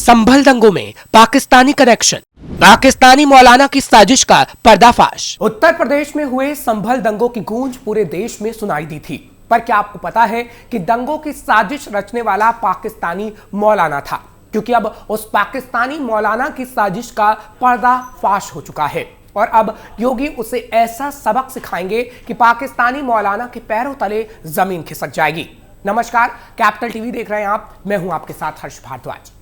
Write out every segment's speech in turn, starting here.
संभल दंगों में पाकिस्तानी कनेक्शन, पाकिस्तानी मौलाना की साजिश का पर्दाफाश। उत्तर प्रदेश में हुए संभल दंगों की गूंज पूरे देश में सुनाई दी थी, पर क्या आपको पता है कि दंगों की साजिश रचने वाला पाकिस्तानी मौलाना था? क्योंकि अब उस पाकिस्तानी मौलाना की साजिश का पर्दाफाश हो चुका है और अब योगी उसे ऐसा सबक सिखाएंगे कि पाकिस्तानी मौलाना के पैरों तले जमीन खिसक जाएगी। नमस्कार, कैपिटल टीवी देख रहे हैं आप, मैं हूं आपके साथ हर्ष भारद्वाज।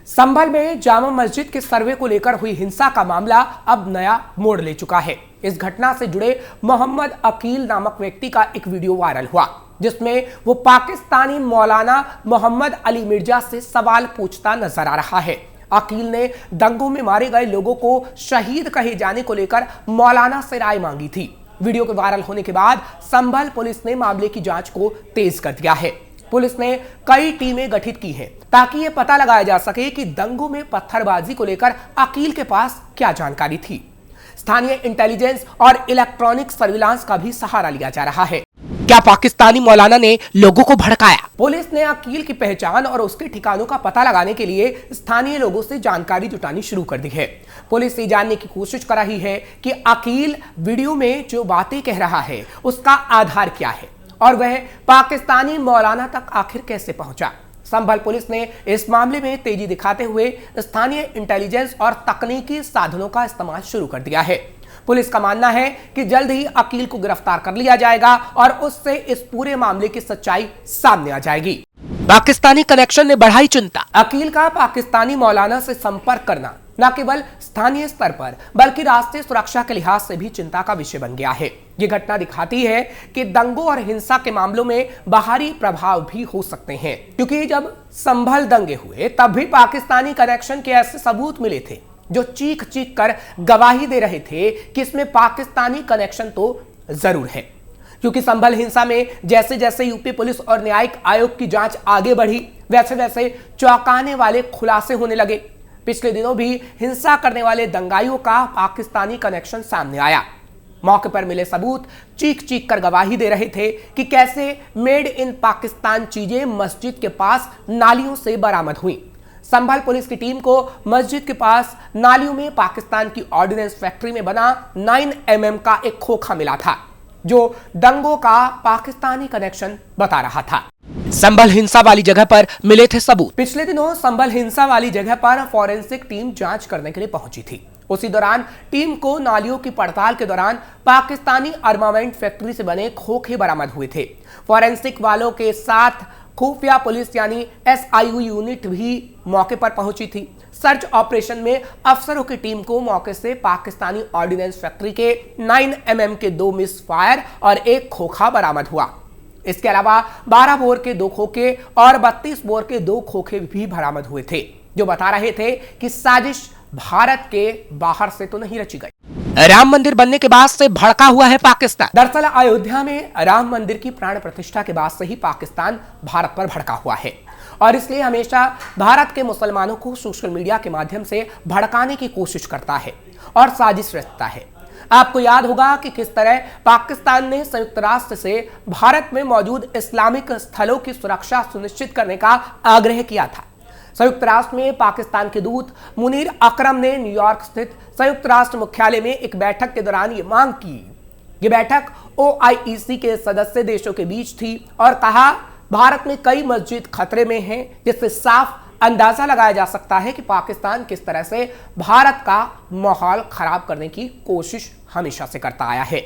संभल में जामा मस्जिद के सर्वे को लेकर हुई हिंसा का मामला अब नया मोड़ ले चुका है। इस घटना से जुड़े मोहम्मद अकील नामक व्यक्ति का एक वीडियो वायरल हुआ, जिसमें वो पाकिस्तानी मौलाना मोहम्मद अली मिर्जा से सवाल पूछता नजर आ रहा है। अकील ने दंगों में मारे गए लोगों को शहीद कहे जाने को लेकर मौलाना से राय मांगी थी। वीडियो के वायरल होने के बाद संभल पुलिस ने मामले की जांच को तेज कर दिया है। पुलिस ने कई टीमें गठित की हैं ताकि यह पता लगाया जा सके कि दंगों में पत्थरबाजी को लेकर अकील के पास क्या जानकारी थी। स्थानीय इंटेलिजेंस और इलेक्ट्रॉनिक सर्विलांस का भी सहारा लिया जा रहा है। क्या पाकिस्तानी मौलाना ने लोगों को भड़काया? पुलिस ने अकील की पहचान और उसके ठिकानों का पता लगाने के लिए स्थानीय लोगों से जानकारी जुटानी शुरू कर दी है। पुलिस ये जानने की कोशिश कर रही है कि अकील वीडियो में जो बातें कह रहा है उसका आधार क्या है और वह पाकिस्तानी मौलाना तक आखिर कैसे पहुंचा। संभल पुलिस ने इस मामले में तेजी दिखाते हुए स्थानीय इंटेलिजेंस और तकनीकी साधनों का इस्तेमाल शुरू कर दिया है। पुलिस का मानना है कि जल्द ही अकील को गिरफ्तार कर लिया जाएगा और उससे इस पूरे मामले की सच्चाई सामने आ जाएगी। पाकिस्तानी कनेक्शन ने बढ़ाई चिंता। अकील का पाकिस्तानी मौलाना से संपर्क करना न केवल स्थानीय स्तर पर बल्कि राष्ट्रीय सुरक्षा के लिहाज से भी चिंता का विषय बन गया है। ये घटना दिखाती है कि दंगों और हिंसा के मामलों में बाहरी प्रभाव भी हो सकते हैं, क्योंकि जब संभल दंगे हुए तब भी पाकिस्तानी कनेक्शन के ऐसे सबूत मिले थे जो चीख चीख कर गवाही दे रहे थे कि इसमें पाकिस्तानी कनेक्शन तो जरूर है। क्योंकि संभल हिंसा में जैसे जैसे यूपी पुलिस और न्यायिक आयोग की जांच आगे बढ़ी, वैसे वैसे चौंकाने वाले खुलासे होने लगे। पिछले दिनों भी हिंसा करने वाले दंगाइयों का पाकिस्तानी कनेक्शन सामने आया। मौके पर मिले सबूत चीख चीख कर गवाही दे रहे थे कि कैसे मेड इन पाकिस्तान चीजें मस्जिद के पास नालियों से बरामद हुई। संभल पुलिस की टीम को मस्जिद के पास नालियों में पाकिस्तान की ऑर्डिनेंस फैक्ट्री में बना 9 mm का एक खोखा मिला था, जो दंगों का पाकिस्तानी कनेक्शन बता रहा था। संभल हिंसा वाली जगह पर मिले थे सबूत। पिछले दिनों संभल हिंसा वाली जगह पर फॉरेंसिक टीम जांच करने के लिए पहुंची थी। उसी दौरान टीम को नालियों की पड़ताल के दौरान पाकिस्तानी आर्मामेंट फैक्ट्री से बने खोखे बरामद हुए थे। फॉरेंसिक वालों के साथ खुफिया पुलिस यानी SIU यूनिट भी मौके पर पहुंची थी। सर्च ऑपरेशन में अफसरों की टीम को मौके से पाकिस्तानी ऑर्डिनेंस फैक्ट्री के 9 mm के 2 मिस फायर और एक खोखा बरामद हुआ। इसके अलावा 12 बोर के 2 खोखे और 32 बोर के 2 खोखे भी बरामद हुए थे, जो बता रहे थे कि साजिश भारत के बाहर से तो नहीं रची गई। राम मंदिर बनने के बाद से भड़का हुआ है पाकिस्तान। दरअसल अयोध्या में राम मंदिर की प्राण प्रतिष्ठा के बाद से ही पाकिस्तान भारत पर भड़का हुआ है और इसलिए हमेशा भारत के मुसलमानों को सोशल मीडिया के माध्यम से भड़काने की कोशिश करता है और साजिश रचता है। आपको याद होगा कि किस तरह पाकिस्तान ने संयुक्त राष्ट्र से भारत में मौजूद इस्लामिक स्थलों की सुरक्षा सुनिश्चित करने का आग्रह किया था। संयुक्त राष्ट्र में पाकिस्तान के दूत मुनीर अकरम ने न्यूयॉर्क स्थित संयुक्त राष्ट्र मुख्यालय में एक बैठक के दौरान ये मांग की। ये बैठक OIC के सदस्य देशों के बीच थी और कहा, भारत में कई मस्जिद खतरे में हैं, जिससे साफ अंदाजा लगाया जा सकता है कि पाकिस्तान किस तरह से भारत का माहौल खराब करने की कोशिश हमेशा से करता आया है।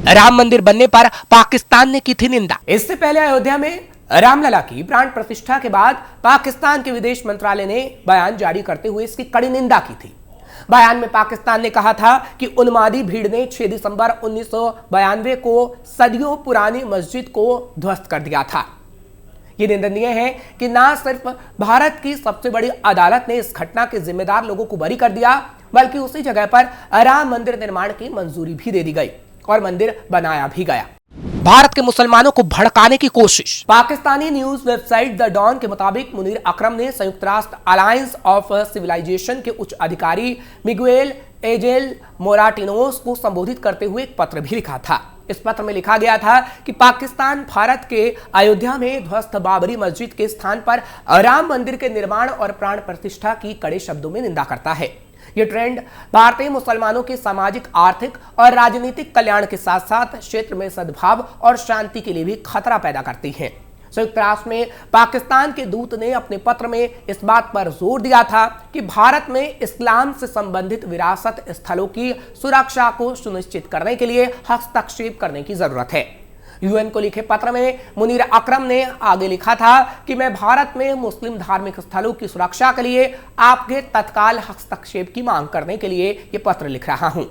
राम मंदिर बनने पर पाकिस्तान ने की थी निंदा। इससे पहले अयोध्या में रामलला की प्राण प्रतिष्ठा के बाद पाकिस्तान के विदेश मंत्रालय ने बयान जारी करते हुए इसकी कड़ी निंदा की थी। बयान में पाकिस्तान ने कहा था कि उन्मादी भीड़ ने 6 दिसंबर 1992 को सदियों पुरानी मस्जिद को ध्वस्त कर दिया था। ये निंदनीय है कि न सिर्फ भारत की सबसे बड़ी अदालत ने इस घटना के जिम्मेदार लोगों को बरी कर दिया, बल्कि उसी जगह पर राम मंदिर निर्माण की मंजूरी भी दे दी गई और मंदिर बनाया भी गया। भारत के मुसलमानों को भड़काने की कोशिश। Pakistani news website the Dawn के मुताबिक मुनीर अकरम ने संयुक्त राष्ट्र अलायंस ऑफ सिविलाइजेशन के उच्च अधिकारी मिगुएल एजेल मोराटिनोस को संबोधित करते हुए एक पत्र भी लिखा था। इस पत्र में लिखा गया था कि पाकिस्तान भारत के अयोध्या में ध्वस्त बाबरी मस्जिद के स्थान पर राम मंदिर के निर्माण और प्राण प्रतिष्ठा की कड़े शब्दों में निंदा करता है। ये ट्रेंड भारतीय मुसलमानों के सामाजिक, आर्थिक और राजनीतिक कल्याण के साथ साथ क्षेत्र में सद्भाव और शांति के लिए भी खतरा पैदा करती है। संयुक्त राष्ट्र में पाकिस्तान के दूत ने अपने पत्र में इस बात पर जोर दिया था कि भारत में इस्लाम से संबंधित विरासत स्थलों की सुरक्षा को सुनिश्चित करने के लिए हस्तक्षेप करने की जरूरत है। यूएन को लिखे पत्र में मुनीर अकरम ने आगे लिखा था कि मैं भारत में मुस्लिम धार्मिक स्थलों की सुरक्षा के लिए आपके तत्काल हस्तक्षेप की मांग करने के लिए यह पत्र लिख रहा हूं।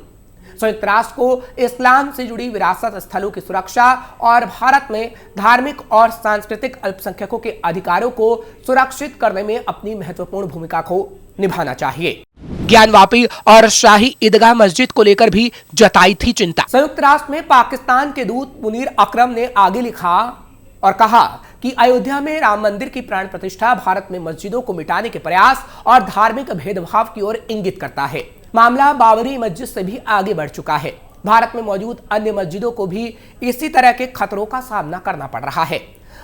संयुक्त राष्ट्र को इस्लाम से जुड़ी विरासत स्थलों की सुरक्षा और भारत में धार्मिक और सांस्कृतिक अल्पसंख्यकों के अधिकारों को सुरक्षित करने में अपनी महत्वपूर्ण भूमिका को निभाना चाहिए। ज्ञानवापी और शाही ईदगाह मस्जिद को लेकर भी जताई थी चिंता। संयुक्त राष्ट्र में पाकिस्तान के दूत मुनीर अकरम ने आगे लिखा और कहा कि अयोध्या में राम मंदिर की प्राण प्रतिष्ठा भारत में मस्जिदों को मिटाने के प्रयास और धार्मिक भेदभाव की ओर इंगित करता है। मामला बाबरी मस्जिद से भी आगे बढ़ चुका है। भारत में मौजूद अन्य मस्जिदों को भी इसी तरह के खतरों का सामना करना पड़ रहा है।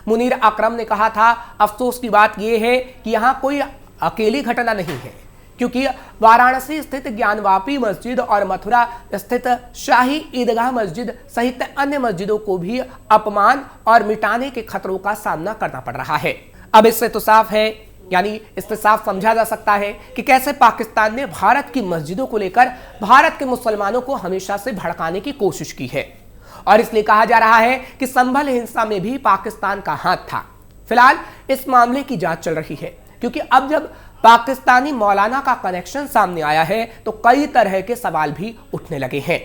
मुनीर अकरम ने कहा था, अफसोस की बात यह है कि यहाँ कोई अकेली घटना नहीं है, क्योंकि वाराणसी स्थित ज्ञानवापी मस्जिद और मथुरा स्थित शाही ईदगाह मस्जिद सहित अन्य मस्जिदों को भी अपमान और मिटाने के खतरों का सामना करना पड़ रहा है। अब इससे तो साफ है, यानी इससे साफ समझा जा सकता है कि कैसे पाकिस्तान ने भारत की मस्जिदों को लेकर भारत के मुसलमानों को हमेशा से भड़काने की कोशिश की है। और इसलिए कहा जा रहा है कि संभल हिंसा में भी पाकिस्तान का हाथ था। फिलहाल इस मामले की जांच चल रही है, क्योंकि अब जब पाकिस्तानी मौलाना का कनेक्शन सामने आया है तो कई तरह के सवाल भी उठने लगे हैं।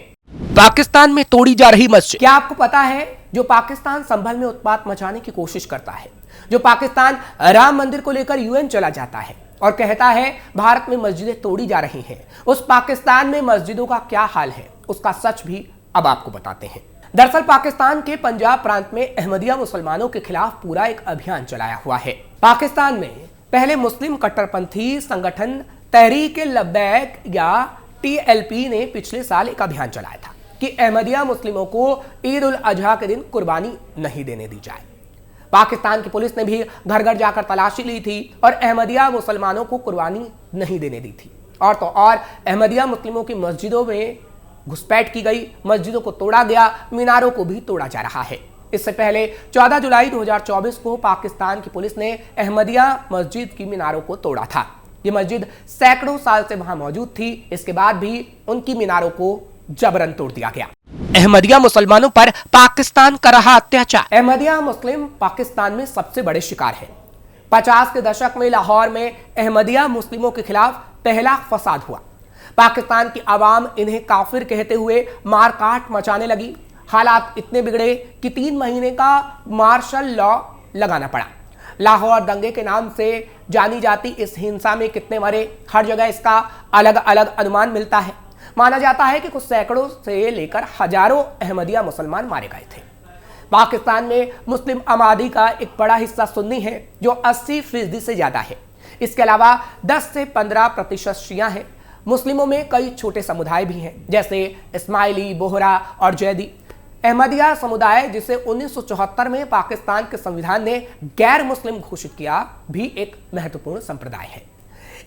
पाकिस्तान में तोड़ी जा रही मस्जिद। क्या आपको पता है, जो पाकिस्तान संभल में उत्पात मचाने की कोशिश करता है, जो पाकिस्तान राम मंदिर को लेकर यूएन चला जाता है और कहता है भारत में मस्जिदें तोड़ी जा रही हैं, उस पाकिस्तान में मस्जिदों का क्या हाल है, उसका सच भी अब आपको बताते हैं। दरअसल पाकिस्तान के पंजाब प्रांत में अहमदिया मुसलमानों के खिलाफ पूरा एक अभियान चलाया हुआ है। पाकिस्तान में पहले मुस्लिम कट्टरपंथी संगठन तहरीक लब्बैक या TLP ने पिछले साल एक अभियान चलाया था कि अहमदिया मुस्लिमों को ईद उल अजहा के दिन कुर्बानी नहीं देने दी जाए। पाकिस्तान की पुलिस ने भी घर घर जाकर तलाशी ली थी और अहमदिया मुसलमानों को कुर्बानी नहीं देने दी थी। और तो और अहमदिया मुस्लिमों की मस्जिदों में घुसपैठ की गई, मस्जिदों को तोड़ा गया, मीनारों को भी तोड़ा जा रहा है। इससे पहले 14 जुलाई 2024 को पाकिस्तान की पुलिस ने अहमदिया मस्जिद की मीनारों को तोड़ा था। ये मस्जिद सैकड़ों साल से वहां मौजूद थी, इसके बाद भी उनकी मीनारों को जबरन तोड़ दिया गया। अहमदिया मुसलमानों पर पाकिस्तान कर रहा अत्याचार। अहमदिया मुस्लिम पाकिस्तान में सबसे बड़े शिकार है। 50 के दशक में लाहौर में अहमदिया मुस्लिमों के खिलाफ पहला फसाद हुआ। पाकिस्तान की आवाम इन्हें काफिर कहते हुए मारकाट मचाने लगी। हालात इतने बिगड़े कि 3 महीने का मार्शल लॉ लगाना पड़ा। लाहौर दंगे के नाम से जानी जाती इस हिंसा में कितने मरे, हर जगह इसका अलग अलग अनुमान मिलता है। माना जाता है कि कुछ सैकड़ों से लेकर हजारों अहमदिया मुसलमान मारे गए थे। पाकिस्तान में मुस्लिम आबादी का एक बड़ा हिस्सा सुन्नी है, जो 80% से ज्यादा है। इसके अलावा 10 से 15% शिया हैं। मुस्लिमों में कई छोटे समुदाय भी हैं, जैसे इस्माइली, बोहरा और जैदी। अहमदिया समुदाय, जिसे 1974 में पाकिस्तान के संविधान ने गैर मुस्लिम घोषित किया, भी एक महत्वपूर्ण संप्रदाय है।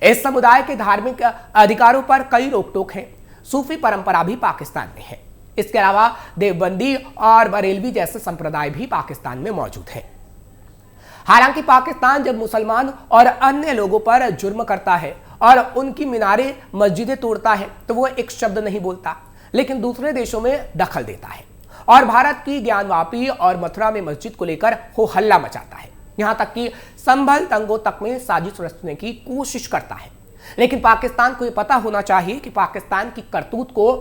इस समुदाय के धार्मिक अधिकारों पर कई रोक टोक है। सूफी परंपरा भी पाकिस्तान में है। इसके अलावा देवबंदी और बरेलवी जैसे संप्रदाय भी पाकिस्तान में मौजूद है। हालांकि पाकिस्तान जब मुसलमान और अन्य लोगों पर जुर्म करता है और उनकी मीनारें, मस्जिदें तोड़ता है, तो वो एक शब्द नहीं बोलता, लेकिन दूसरे देशों में दखल देता है और भारत की ज्ञानवापी और मथुरा में मस्जिद को लेकर हो हल्ला मचाता है। यहां तक कि संभल दंगों तक में साजिश रचने की कोशिश करता है। लेकिन पाकिस्तान को यह पता होना चाहिए कि पाकिस्तान की करतूत को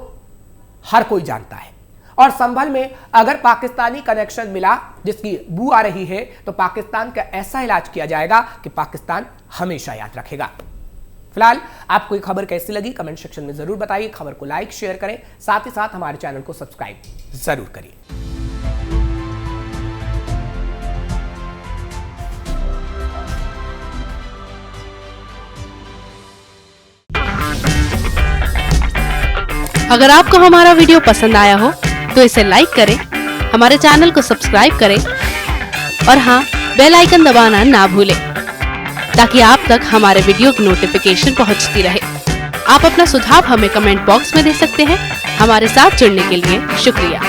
हर कोई जानता है और संभल में अगर पाकिस्तानी कनेक्शन मिला जिसकी बू आ रही है, तो पाकिस्तान का ऐसा इलाज किया जाएगा कि पाकिस्तान हमेशा याद रखेगा। फिलहाल आपको ये खबर कैसी लगी कमेंट सेक्शन में जरूर बताइए। खबर को लाइक शेयर करें, साथ ही साथ हमारे चैनल को सब्सक्राइब जरूर करिए। अगर आपको हमारा वीडियो पसंद आया हो तो इसे लाइक करें, हमारे चैनल को सब्सक्राइब करें और हाँ, बेल आइकन दबाना ना भूलें ताकि आप तक हमारे वीडियो की नोटिफिकेशन पहुंचती रहे। आप अपना सुझाव हमें कमेंट बॉक्स में दे सकते हैं। हमारे साथ जुड़ने के लिए शुक्रिया।